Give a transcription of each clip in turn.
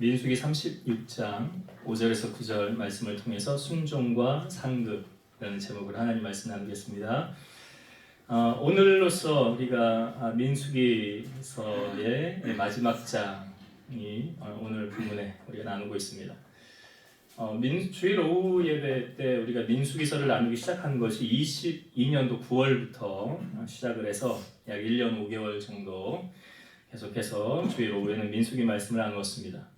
민수기 36장 5절에서 9절 말씀을 통해서 순종과 상급이라는 제목으로 하나님 말씀 나누겠습니다. 오늘로서 우리가 민수기서의 마지막 장이 오늘 본문에 우리가 나누고 있습니다. 주일 오후 예배 때 우리가 민수기서를 나누기 시작한 것이 22년도 9월부터 시작을 해서 약 1년 5개월 정도 계속해서 주일 오후에는 민수기 말씀을 나누었습니다.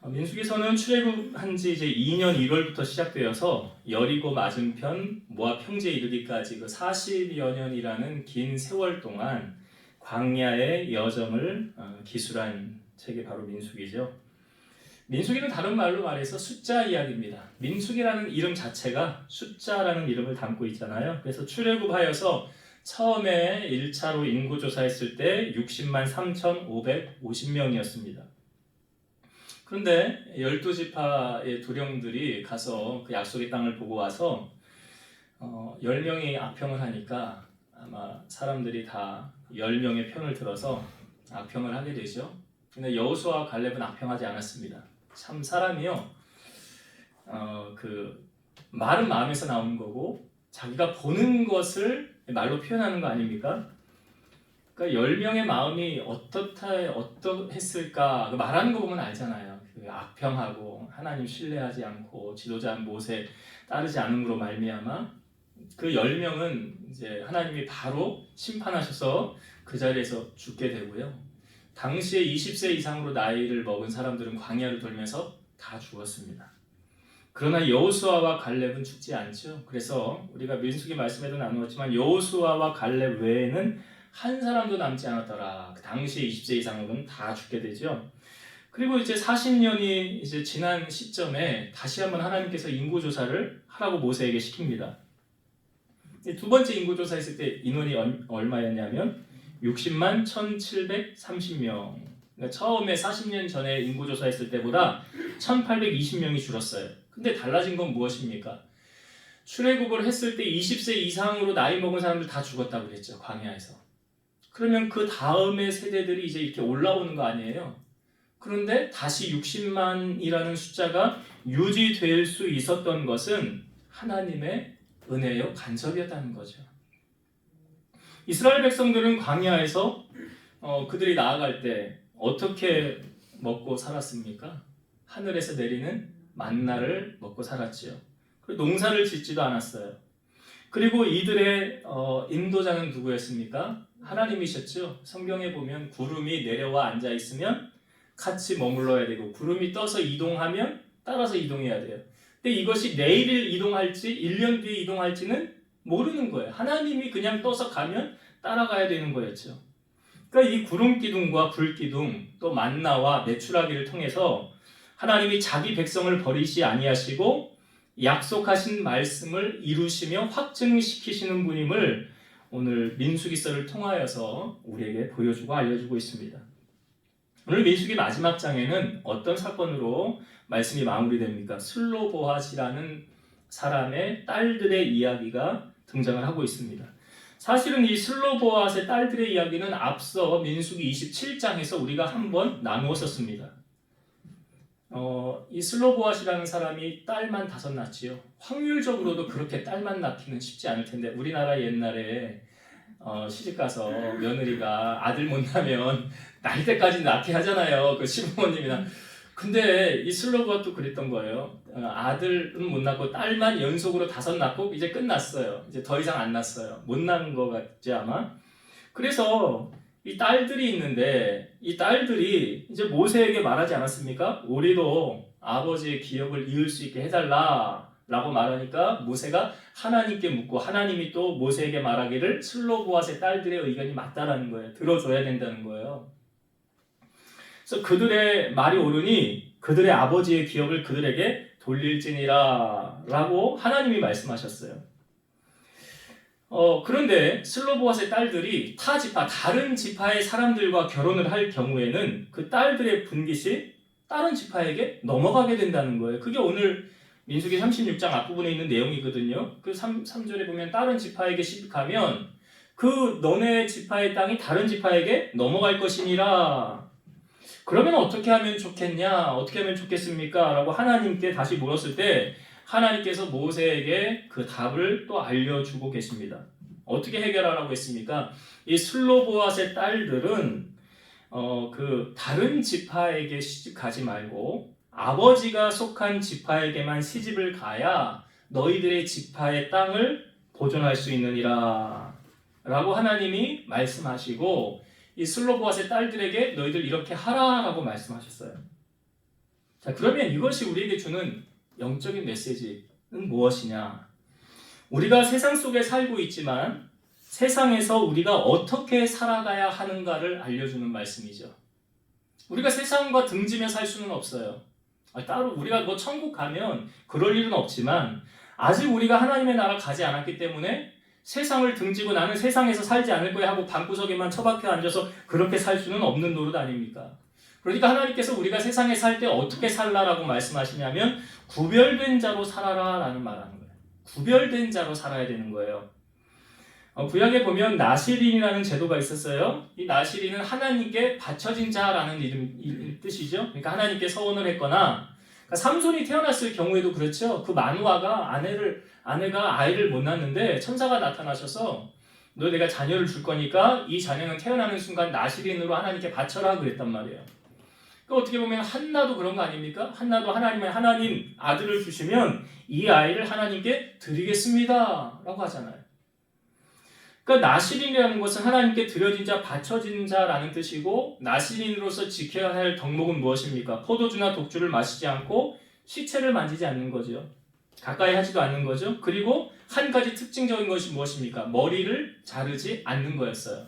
민수기서는 출애굽한 지 이제 2년 1월부터 시작되어서 여리고 맞은편 모압 평지에 이르기까지 그 40여 년이라는 긴 세월 동안 광야의 여정을 기술한 책이 바로 민수기죠. 민수기는 다른 말로 말해서 숫자 이야기입니다. 민수기라는 이름 자체가 숫자라는 이름을 담고 있잖아요. 그래서 출애굽하여서 처음에 1차로 인구조사했을 때 60만 3,550명이었습니다. 그런데 12지파의 두령들이 가서 그 약속의 땅을 보고 와서 10명이 악평을 하니까 아마 사람들이 다 10명의 편을 들어서 악평을 하게 되죠. 근데 여호수아와 갈렙은 악평하지 않았습니다. 참 사람이요, 그 말은 마음에서 나오는 거고 자기가 보는 것을 말로 표현하는 거 아닙니까? 그러니까 10명의 마음이 어떠했을까 말하는 거 보면 알잖아요. 그 악평하고 하나님 신뢰하지 않고 지도자 모세 따르지 않음으로 말미암아 그 10명은 이제 하나님이 바로 심판하셔서 그 자리에서 죽게 되고요. 당시에 20세 이상으로 나이를 먹은 사람들은 광야를 돌면서 다 죽었습니다. 그러나 여호수아와 갈렙은 죽지 않죠. 그래서 우리가 민수기 말씀에도 나누었지만 여호수아와 갈렙 외에는 한 사람도 남지 않았더라. 그 당시에 20세 이상으로는 다 죽게 되죠. 그리고 이제 40년이 이제 지난 시점에 다시 한번 하나님께서 인구조사를 하라고 모세에게 시킵니다. 두 번째 인구조사했을 때 인원이 얼마였냐면 60만 1,730명. 그러니까 처음에 40년 전에 인구조사했을 때보다 1,820명이 줄었어요. 근데 달라진 건 무엇입니까? 출애굽을 했을 때 20세 이상으로 나이 먹은 사람들 다 죽었다고 그랬죠. 광야에서. 그러면 그 다음의 세대들이 이제 이렇게 올라오는 거 아니에요? 그런데 다시 60만이라는 숫자가 유지될 수 있었던 것은 하나님의 은혜요, 간섭이었다는 거죠. 이스라엘 백성들은 광야에서 그들이 나아갈 때 어떻게 먹고 살았습니까? 하늘에서 내리는 만나를 먹고 살았지요. 그리고 농사를 짓지도 않았어요. 그리고 이들의 인도자는 누구였습니까? 하나님이셨죠. 성경에 보면 구름이 내려와 앉아 있으면 같이 머물러야 되고 구름이 떠서 이동하면 따라서 이동해야 돼요. 근데 이것이 내일 이동할지 1년 뒤에 이동할지는 모르는 거예요. 하나님이 그냥 떠서 가면 따라가야 되는 거였죠. 그러니까 이 구름 기둥과 불 기둥 또 만나와 메추라기를 통해서 하나님이 자기 백성을 버리시 아니하시고 약속하신 말씀을 이루시며 확증시키시는 분임을 오늘 민수기서를 통하여서 우리에게 보여주고 알려주고 있습니다. 오늘 민수기 마지막 장에는 어떤 사건으로 말씀이 마무리됩니까? 슬로보핫이라는 사람의 딸들의 이야기가 등장을 하고 있습니다. 사실은 이 슬로보핫의 딸들의 이야기는 앞서 민수기 27장에서 우리가 한번 나누었었습니다. 이 슬로보핫이라는 사람이 딸만 5 낳지요. 확률적으로도 그렇게 딸만 낳기는 쉽지 않을 텐데 우리나라 옛날에 시집가서 며느리가 아들 못 낳으면 낳을 때까지 낳게 하잖아요. 그 시부모님이나. 근데 이 슬로보핫도 그랬던 거예요. 아들은 못 낳고 딸만 연속으로 5 낳고 이제 끝났어요. 이제 더 이상 안 낳았어요. 못 낳은 거 같지 아마. 그래서 이 딸들이 있는데 이 딸들이 이제 모세에게 말하지 않았습니까? 우리도 아버지의 기업을 이을 수 있게 해달라 라고 말하니까 모세가 하나님께 묻고 하나님이 또 모세에게 말하기를 슬로보핫의 딸들의 의견이 맞다라는 거예요. 들어줘야 된다는 거예요. 그래서 그들의 말이 옳으니 그들의 아버지의 기업을 그들에게 돌릴지니라 라고 하나님이 말씀하셨어요. 그런데 슬로보핫의 딸들이 다른 지파의 사람들과 결혼을 할 경우에는 그 딸들의 분깃이 다른 지파에게 넘어가게 된다는 거예요. 그게 오늘 민수기 36장 앞부분에 있는 내용이거든요. 그 3절에 보면 다른 지파에게 시집가면 그 너네 지파의 땅이 다른 지파에게 넘어갈 것이니라. 그러면 어떻게 하면 좋겠냐? 어떻게 하면 좋겠습니까? 라고 하나님께 다시 물었을 때 하나님께서 모세에게 그 답을 또 알려주고 계십니다. 어떻게 해결하라고 했습니까? 이 슬로보앗의 딸들은 그 다른 지파에게 시집 가지 말고 아버지가 속한 지파에게만 시집을 가야 너희들의 지파의 땅을 보존할 수 있느니라 라고 하나님이 말씀하시고 이 슬로보앗의 딸들에게 너희들 이렇게 하라라고 말씀하셨어요. 자, 그러면 이것이 우리에게 주는 영적인 메시지는 무엇이냐? 우리가 세상 속에 살고 있지만 세상에서 우리가 어떻게 살아가야 하는가를 알려주는 말씀이죠. 우리가 세상과 등지며 살 수는 없어요. 따로 우리가 뭐 천국 가면 그럴 일은 없지만 아직 우리가 하나님의 나라 가지 않았기 때문에 세상을 등지고 나는 세상에서 살지 않을 거야 하고 방구석에만 처박혀 앉아서 그렇게 살 수는 없는 노릇 아닙니까? 그러니까 하나님께서 우리가 세상에 살 때 어떻게 살라라고 말씀하시냐면 구별된 자로 살아라 라는 말하는 거예요. 구별된 자로 살아야 되는 거예요. 구약에 보면 나시린이라는 제도가 있었어요. 이 나시린은 하나님께 바쳐진 자라는 뜻이죠. 그러니까 하나님께 서원을 했거나 그러니까 삼손이 태어났을 경우에도 그렇죠. 그 마누아가 아내가 아이를 못 낳는데 천사가 나타나셔서 너 내가 자녀를 줄 거니까 이 자녀는 태어나는 순간 나시린으로 하나님께 바쳐라 그랬단 말이에요. 그러니까 어떻게 보면 한나도 그런 거 아닙니까? 한나도 하나님 아들을 주시면 이 아이를 하나님께 드리겠습니다 라고 하잖아요. 그러니까 나시린이라는 것은 하나님께 드려진 자, 바쳐진 자라는 뜻이고 나시린으로서 지켜야 할 덕목은 무엇입니까? 포도주나 독주를 마시지 않고 시체를 만지지 않는 거죠. 가까이 하지도 않는 거죠. 그리고 한 가지 특징적인 것이 무엇입니까? 머리를 자르지 않는 거였어요.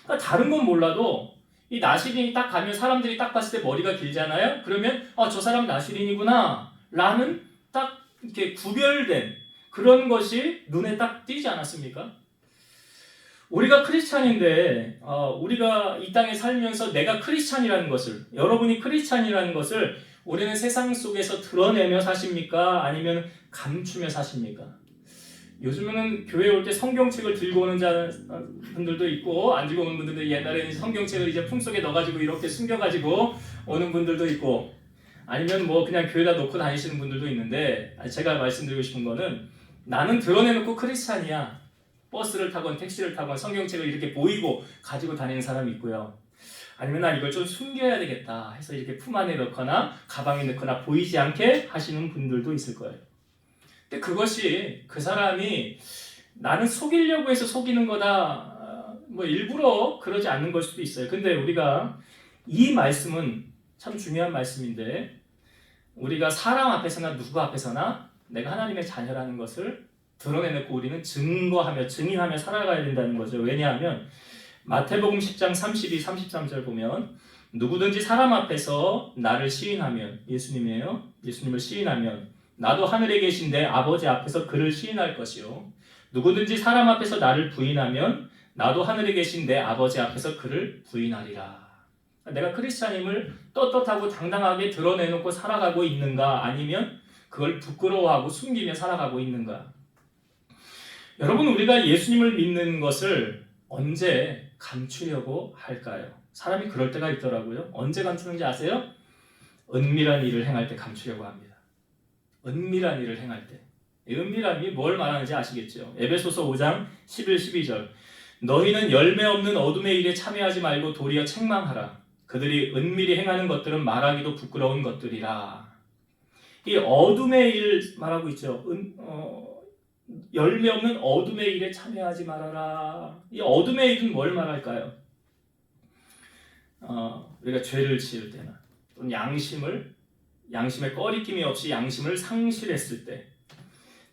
그러니까 다른 건 몰라도 이 나시린이 딱 가면 사람들이 딱 봤을 때 머리가 길잖아요. 그러면 저 사람 나시린이구나 라는 딱 이렇게 구별된 그런 것이 눈에 딱 띄지 않았습니까? 우리가 크리스찬인데 우리가 이 땅에 살면서 내가 크리스찬이라는 것을 여러분이 크리스찬이라는 것을 우리는 세상 속에서 드러내며 사십니까? 아니면 감추며 사십니까? 요즘에는 교회 올 때 성경책을 들고 오는 분들도 있고 안 들고 오는 분들도 옛날에는 성경책을 이제 품속에 넣어가지고 이렇게 숨겨가지고 오는 분들도 있고 아니면 뭐 그냥 교회에다 놓고 다니시는 분들도 있는데 제가 말씀드리고 싶은 거는 나는 드러내놓고 크리스찬이야. 버스를 타건 택시를 타건 성경책을 이렇게 보이고 가지고 다니는 사람이 있고요. 아니면 나 이걸 좀 숨겨야 되겠다 해서 이렇게 품 안에 넣거나 가방에 넣거나 보이지 않게 하시는 분들도 있을 거예요. 근데 그것이 그 사람이 나는 속이려고 해서 속이는 거다 뭐 일부러 그러지 않는 걸 수도 있어요. 근데 우리가 이 말씀은 참 중요한 말씀인데 우리가 사람 앞에서나 누구 앞에서나 내가 하나님의 자녀라는 것을 드러내놓고 우리는 증인하며 살아가야 된다는 거죠. 왜냐하면 마태복음 10장 32, 33절 보면 누구든지 사람 앞에서 나를 시인하면 예수님이에요. 예수님을 시인하면 나도 하늘에 계신 내 아버지 앞에서 그를 시인할 것이요. 누구든지 사람 앞에서 나를 부인하면 나도 하늘에 계신 내 아버지 앞에서 그를 부인하리라. 내가 크리스찬임을 떳떳하고 당당하게 드러내놓고 살아가고 있는가 아니면 그걸 부끄러워하고 숨기며 살아가고 있는가. 여러분 우리가 예수님을 믿는 것을 언제 감추려고 할까요? 사람이 그럴 때가 있더라고요. 언제 감추는지 아세요? 은밀한 일을 행할 때 감추려고 합니다. 은밀한 일을 행할 때. 이 은밀함이 뭘 말하는지 아시겠죠? 에베소서 5장 11, 12절 너희는 열매 없는 어둠의 일에 참여하지 말고 도리어 책망하라. 그들이 은밀히 행하는 것들은 말하기도 부끄러운 것들이라. 이 어둠의 일 말하고 있죠. 열매 없는 어둠의 일에 참여하지 말아라. 이 어둠의 일은 뭘 말할까요? 우리가 죄를 지을 때나 또는 양심의 꺼리낌이 없이 양심을 상실했을 때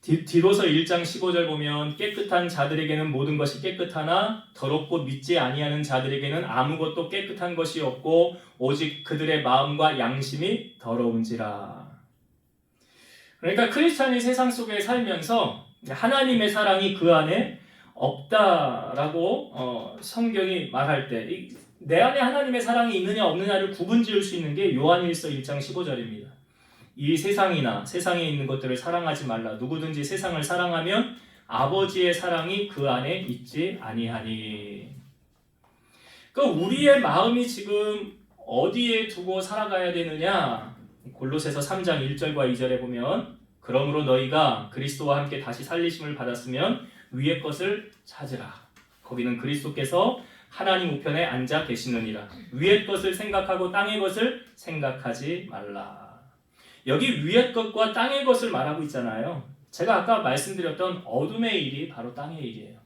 디도서 1장 15절 보면 깨끗한 자들에게는 모든 것이 깨끗하나 더럽고 믿지 아니하는 자들에게는 아무것도 깨끗한 것이 없고 오직 그들의 마음과 양심이 더러운지라. 그러니까 크리스찬이 세상 속에 살면서 하나님의 사랑이 그 안에 없다라고 성경이 말할 때 내 안에 하나님의 사랑이 있느냐 없느냐를 구분지을 수 있는 게 요한일서 1장 15절입니다. 이 세상이나 세상에 있는 것들을 사랑하지 말라. 누구든지 세상을 사랑하면 아버지의 사랑이 그 안에 있지 아니하니. 그러니까 우리의 마음이 지금 어디에 두고 살아가야 되느냐? 골로새서 3장 1절과 2절에 보면 그러므로 너희가 그리스도와 함께 다시 살리심을 받았으면 위의 것을 찾으라. 거기는 그리스도께서 하나님 우편에 앉아 계시느니라. 위의 것을 생각하고 땅의 것을 생각하지 말라. 여기 위의 것과 땅의 것을 말하고 있잖아요. 제가 아까 말씀드렸던 어둠의 일이 바로 땅의 일이에요.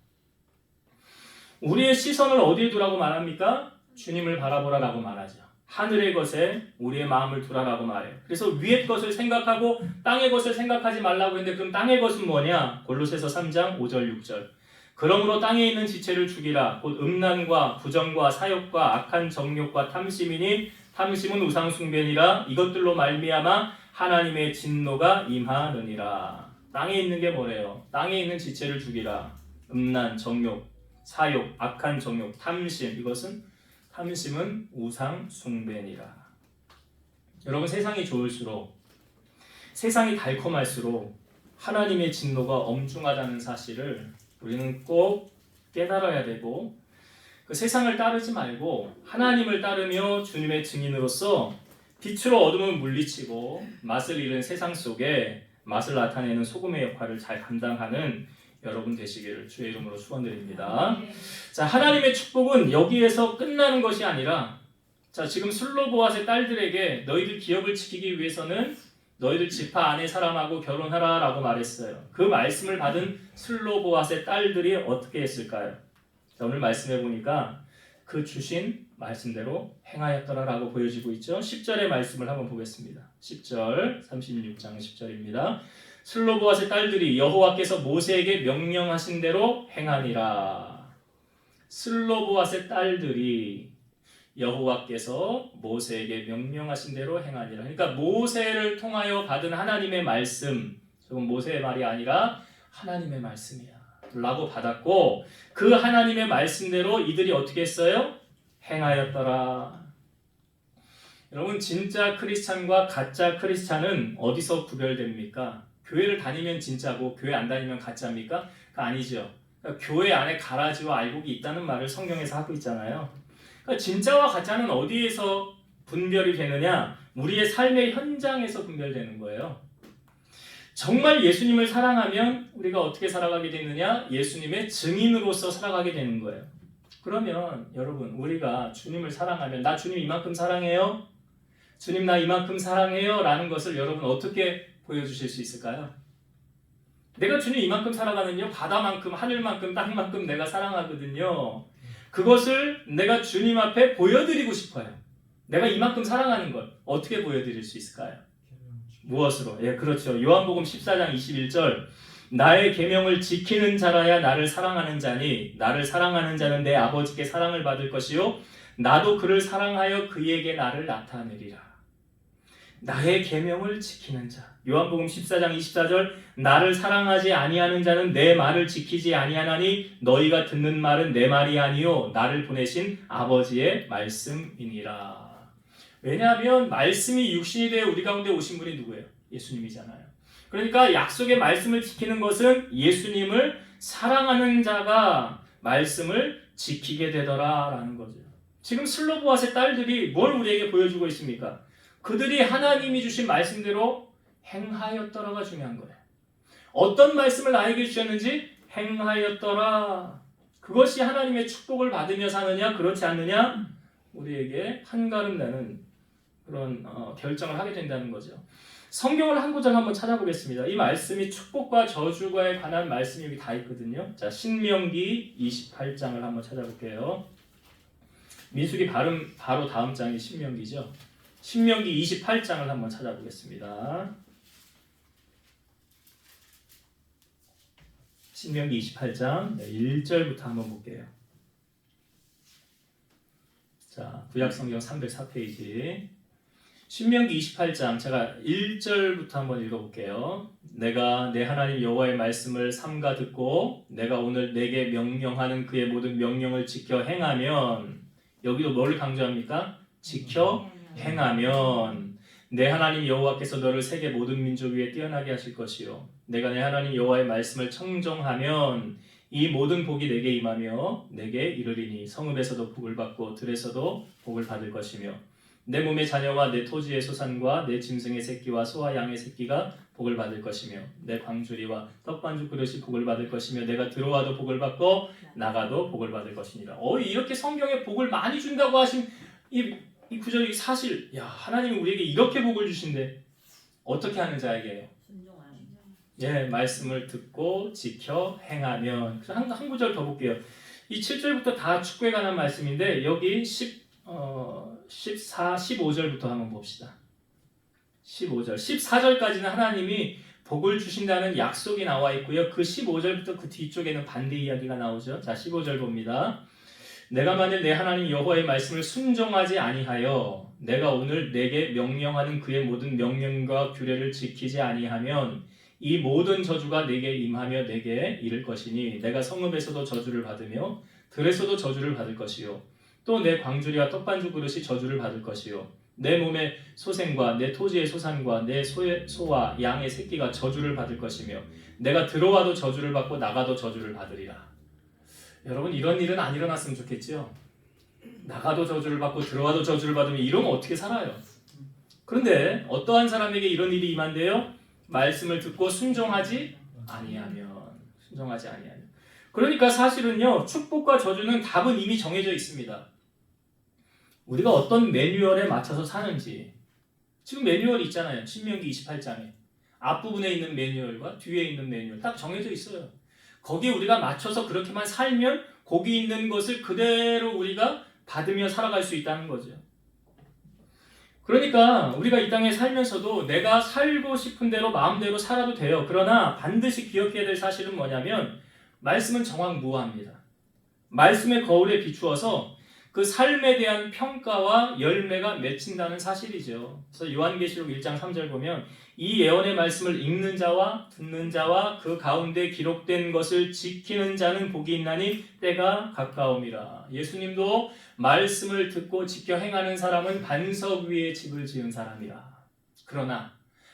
우리의 시선을 어디에 두라고 말합니까? 주님을 바라보라라고 말하죠. 하늘의 것에 우리의 마음을 두라라고 말해요. 그래서 위의 것을 생각하고 땅의 것을 생각하지 말라고 했는데 그럼 땅의 것은 뭐냐? 골로새서 3장 5절 6절. 그러므로 땅에 있는 지체를 죽이라. 곧 음란과 부정과 사욕과 악한 정욕과 탐심이니 탐심은 우상 숭배니라. 이것들로 말미암아 하나님의 진노가 임하느니라. 땅에 있는 게 뭐래요? 땅에 있는 지체를 죽이라. 음란, 정욕, 사욕, 악한 정욕, 탐심. 이것은 탐심은 우상 숭배니라. 여러분, 세상이 좋을수록, 세상이 달콤할수록 하나님의 진노가 엄중하다는 사실을 우리는 꼭 깨달아야 되고, 그 세상을 따르지 말고 하나님을 따르며 주님의 증인으로서 빛으로 어둠을 물리치고 맛을 잃은 세상 속에 맛을 나타내는 소금의 역할을 잘 감당하는 여러분 되시기를 주의 이름으로 축원드립니다. 자, 하나님의 축복은 여기에서 끝나는 것이 아니라, 자, 지금 슬로보앗의 딸들에게 너희들 기업을 지키기 위해서는 너희들 지파 아내 사람하고 결혼하라 라고 말했어요. 그 말씀을 받은 슬로보앗의 딸들이 어떻게 했을까요? 자, 오늘 말씀해 보니까 그 주신 말씀대로 행하였더라 라고 보여지고 있죠. 10절의 말씀을 한번 보겠습니다. 10절, 36장 10절입니다. 슬로보앗의 딸들이 여호와께서 모세에게 명령하신 대로 행하니라. 슬로보앗의 딸들이 여호와께서 모세에게 명령하신 대로 행하니라. 그러니까 모세를 통하여 받은 하나님의 말씀, 저건 모세의 말이 아니라 하나님의 말씀이야 라고 받았고, 그 하나님의 말씀대로 이들이 어떻게 했어요? 행하였더라. 여러분, 진짜 크리스찬과 가짜 크리스찬은 어디서 구별됩니까? 교회를 다니면 진짜고 교회 안 다니면 가짜입니까? 아니죠. 그러니까 교회 안에 가라지와 알곡이 있다는 말을 성경에서 하고 있잖아요. 그러니까 진짜와 가짜는 어디에서 분별이 되느냐? 우리의 삶의 현장에서 분별되는 거예요. 정말 예수님을 사랑하면 우리가 어떻게 살아가게 되느냐? 예수님의 증인으로서 살아가게 되는 거예요. 그러면 여러분, 우리가 주님을 사랑하면 나 주님 이만큼 사랑해요? 주님 나 이만큼 사랑해요? 라는 것을 여러분 어떻게 보여주실 수 있을까요? 내가 주님 이만큼 사랑하는요, 바다만큼, 하늘만큼, 땅만큼 내가 사랑하거든요. 그것을 내가 주님 앞에 보여드리고 싶어요. 내가 이만큼 사랑하는 걸 어떻게 보여드릴 수 있을까요? 무엇으로? 예, 그렇죠. 요한복음 14장 21절. 나의 계명을 지키는 자라야 나를 사랑하는 자니 나를 사랑하는 자는 내 아버지께 사랑을 받을 것이요 나도 그를 사랑하여 그에게 나를 나타내리라. 나의 계명을 지키는 자. 요한복음 14장 24절. 나를 사랑하지 아니하는 자는 내 말을 지키지 아니하나니 너희가 듣는 말은 내 말이 아니요 나를 보내신 아버지의 말씀이니라. 왜냐하면 말씀이 육신이 되어 우리 가운데 오신 분이 누구예요? 예수님이잖아요. 그러니까 약속의 말씀을 지키는 것은 예수님을 사랑하는 자가 말씀을 지키게 되더라라는 거죠. 지금 슬로보앗의 딸들이 뭘 우리에게 보여주고 있습니까? 그들이 하나님이 주신 말씀대로 행하였더라가 중요한 거예요. 어떤 말씀을 나에게 주셨는지 행하였더라. 그것이 하나님의 축복을 받으며 사느냐 그렇지 않느냐 우리에게 한가름 나는 그런 결정을 하게 된다는 거죠. 성경을 한 구절 한번 찾아보겠습니다. 이 말씀이 축복과 저주에 관한 말씀이 여기 다 있거든요. 자, 신명기 28장을 한번 찾아볼게요. 민수기 바로 다음 장이 신명기죠. 신명기 28장을 한번 찾아보겠습니다. 신명기 28장 1절부터 한번 볼게요. 자, 구약성경 304페이지. 신명기 28장 제가 1절부터 한번 읽어볼게요. 내가 내 하나님 여호와의 말씀을 삼가 듣고 내가 오늘 내게 명령하는 그의 모든 명령을 지켜 행하면, 여기도 뭘 강조합니까? 지켜 행하면 내 하나님 여호와께서 너를 세계 모든 민족 위에 뛰어나게 하실 것이요 내가 내 하나님 여호와의 말씀을 청종하면 이 모든 복이 내게 임하며 내게 이르리니 성읍에서도 복을 받고 들에서도 복을 받을 것이며 내 몸의 자녀와 내 토지의 소산과 내 짐승의 새끼와 소와 양의 새끼가 복을 받을 것이며 내 광주리와 떡반죽 그릇이 복을 받을 것이며 내가 들어와도 복을 받고 나가도 복을 받을 것이니라. 이렇게 성경에 복을 많이 준다고 하신 이 구절이 사실 하나님이 우리에게 이렇게 복을 주신데 어떻게 하는 자에게요? 예, 말씀을 듣고 지켜 행하면. 그래서 한 구절 더 볼게요. 이 7절부터 다 축구에 관한 말씀인데 여기 14, 15절부터 한번 봅시다. 15절, 14절까지는 하나님이 복을 주신다는 약속이 나와 있고요. 그 15절부터 그 뒤쪽에는 반대 이야기가 나오죠. 자, 15절 봅니다. 내가 만일 내 하나님 여호와의 말씀을 순종하지 아니하여 내가 오늘 내게 명령하는 그의 모든 명령과 규례를 지키지 아니하면 이 모든 저주가 내게 임하며 내게 이를 것이니 내가 성읍에서도 저주를 받으며 들에서도 저주를 받을 것이요 또 내 광주리와 떡반죽 그릇이 저주를 받을 것이요 내 몸의 소생과 내 토지의 소산과 내 소와 양의 새끼가 저주를 받을 것이며 내가 들어와도 저주를 받고 나가도 저주를 받으리라. 여러분, 이런 일은 안 일어났으면 좋겠지요. 나가도 저주를 받고 들어와도 저주를 받으면 이러면 어떻게 살아요? 그런데 어떠한 사람에게 이런 일이 임한대요? 말씀을 듣고 순종하지 아니하면. 그러니까 사실은요, 축복과 저주는 답은 이미 정해져 있습니다. 우리가 어떤 매뉴얼에 맞춰서 사는지. 지금 매뉴얼이 있잖아요. 신명기 28장에 앞부분에 있는 매뉴얼과 뒤에 있는 매뉴얼 딱 정해져 있어요. 거기에 우리가 맞춰서 그렇게만 살면 거기 있는 것을 그대로 우리가 받으며 살아갈 수 있다는 거죠. 그러니까 우리가 이 땅에 살면서도 내가 살고 싶은 대로 마음대로 살아도 돼요. 그러나 반드시 기억해야 될 사실은 뭐냐면 말씀은 정확무화합니다. 말씀의 거울에 비추어서 그 삶에 대한 평가와 열매가 맺힌다는 사실이죠. 그래서 요한계시록 1장 3절 보면 이 예언의 말씀을 읽는 자와 듣는 자와 그 가운데 기록된 것을 지키는 자는 복이 있나니 때가 가까움이라. 예수님도 말씀을 듣고 지켜 행하는 사람은 반석 위에 집을 지은 사람이라. 그러나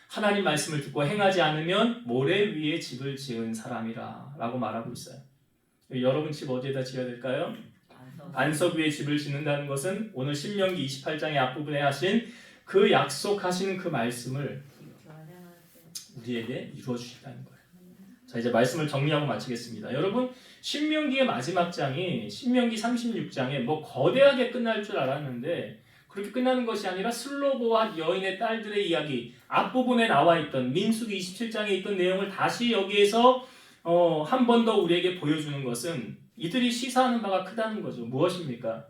하나님 말씀을 듣고 행하지 않으면 모래 위에 집을 지은 사람이라 라고 말하고 있어요. 여러분 집 어디에다 지어야 될까요? 반석 위에 집을 짓는다는 것은 오늘 신명기 28장의 앞부분에 하신 그 약속하신 그 말씀을 우리에게 이루어 주신다는 거예요. 자, 이제 말씀을 정리하고 마치겠습니다. 여러분, 신명기의 마지막 장이 신명기 36장에 뭐 거대하게 끝날 줄 알았는데 그렇게 끝나는 것이 아니라 슬로보와 여인의 딸들의 이야기, 앞부분에 나와 있던 민수기 27장에 있던 내용을 다시 여기에서 한 번 더 우리에게 보여주는 것은 이들이 시사하는 바가 크다는 거죠. 무엇입니까?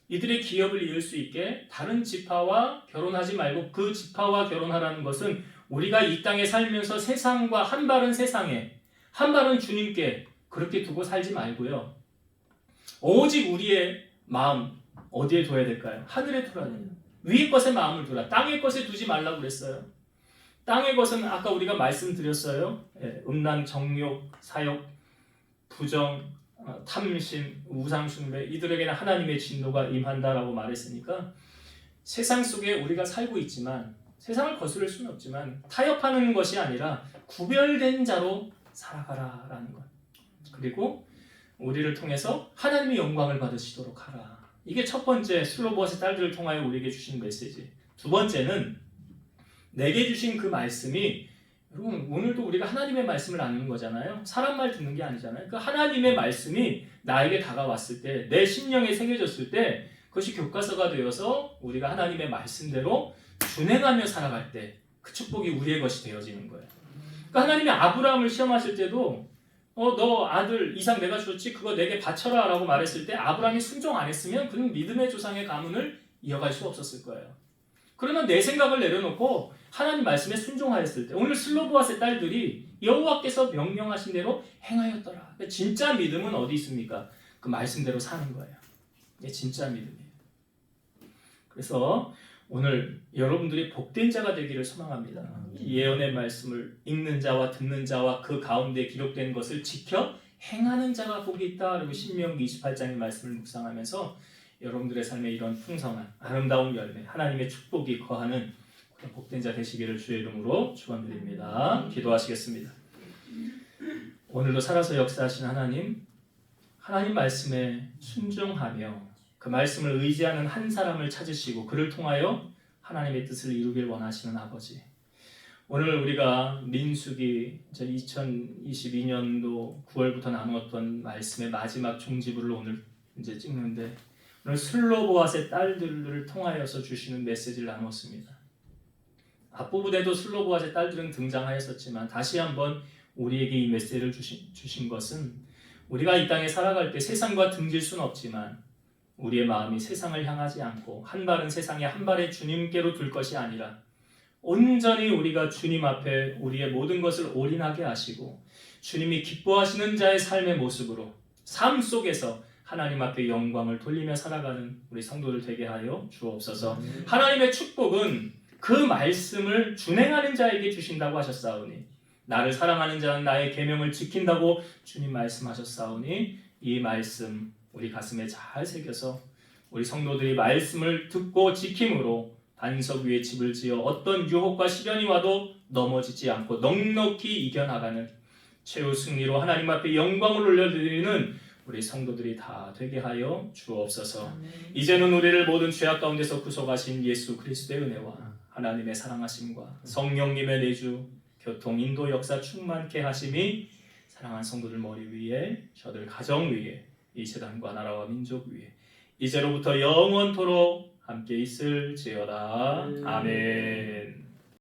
이들의 기업을 이을 수 있게 다른 지파와 결혼하지 말고 그 지파와 결혼하라는 것은 우리가 이 땅에 살면서 세상과 한 발은 세상에, 한 발은 주님께 그렇게 두고 살지 말고요. 오직 우리의 마음 어디에 둬야 될까요? 하늘에 두라니요. 위의 것에 마음을 두라. 땅의 것에 두지 말라고 그랬어요. 땅의 것은 아까 우리가 말씀드렸어요. 음란, 정욕, 사욕, 부정, 탐심, 우상숭배, 이들에게는 하나님의 진노가 임한다라고 말했으니까 세상 속에 우리가 살고 있지만 세상을 거스를 수는 없지만 타협하는 것이 아니라 구별된 자로 살아가라라는 것. 그리고 우리를 통해서 하나님의 영광을 받으시도록 하라. 이게 첫 번째 슬로보아스의 딸들을 통하여 우리에게 주신 메시지. 두 번째는 내게 주신 그 말씀이 여러분 오늘도 우리가 하나님의 말씀을 나누는 거잖아요. 사람 말 듣는 게 아니잖아요. 그 하나님의 말씀이 나에게 다가왔을 때 내 심령에 새겨졌을 때 그것이 교과서가 되어서 우리가 하나님의 말씀대로 준행하며 살아갈 때 그 축복이 우리의 것이 되어지는 거예요. 그러니까 하나님이 아브라함을 시험하실 때도 너 아들 이삭 내가 줬지 그거 내게 바쳐라 라고 말했을 때 아브라함이 순종 안 했으면 그는 믿음의 조상의 가문을 이어갈 수 없었을 거예요. 그러면 내 생각을 내려놓고 하나님 말씀에 순종하였을 때 오늘 슬로보아스의 딸들이 여호와께서 명령하신 대로 행하였더라. 그러니까 진짜 믿음은 어디 있습니까? 그 말씀대로 사는 거예요. 이게 진짜 믿음이에요. 그래서 오늘 여러분들이 복된 자가 되기를 소망합니다. 이 예언의 말씀을 읽는 자와 듣는 자와 그 가운데 기록된 것을 지켜 행하는 자가 복이 있다. 그리고 신명기 28장의 말씀을 묵상하면서 여러분들의 삶에 이런 풍성한 아름다운 열매, 하나님의 축복이 거하는 그런 복된 자 되시기를 주의 이름으로 축원드립니다. 기도하시겠습니다. 오늘도 살아서 역사하신 하나님 말씀에 순종하며 그 말씀을 의지하는 한 사람을 찾으시고 그를 통하여 하나님의 뜻을 이루길 원하시는 아버지. 오늘 우리가 민수기 2022년도 9월부터 나누었던 말씀의 마지막 종지부를 오늘 이제 찍는데, 오늘 슬로보앗의 딸들을 통하여서 주시는 메시지를 나누었습니다. 앞부분에도 슬로보앗의 딸들은 등장하였었지만 다시 한번 우리에게 이 메시지를 주신 것은, 우리가 이 땅에 살아갈 때 세상과 등질 수는 없지만 우리의 마음이 세상을 향하지 않고 한 발은 세상에 한 발의 주님께로 둘 것이 아니라 온전히 우리가 주님 앞에 우리의 모든 것을 올인하게 하시고 주님이 기뻐하시는 자의 삶의 모습으로 삶 속에서 하나님 앞에 영광을 돌리며 살아가는 우리 성도들 되게 하여 주옵소서. 하나님의 축복은 그 말씀을 준행하는 자에게 주신다고 하셨사오니, 나를 사랑하는 자는 나의 계명을 지킨다고 주님 말씀하셨사오니, 이 말씀 우리 가슴에 잘 새겨서 우리 성도들이 말씀을 듣고 지킴으로 반석 위에 집을 지어 어떤 유혹과 시련이 와도 넘어지지 않고 넉넉히 이겨나가는 최후 승리로 하나님 앞에 영광을 올려드리는 우리 성도들이 다 되게 하여 주옵소서. 아멘. 이제는 우리를 모든 죄악 가운데서 구속하신 예수 그리스도의 은혜와 하나님의 사랑하심과 성령님의 내주 교통 인도 역사 충만케 하심이 사랑하는 성도들 머리 위에, 저들 가정 위에, 이 세상과 나라와 민족 위에 이제로부터 영원토록 함께 있을지어다. 아멘.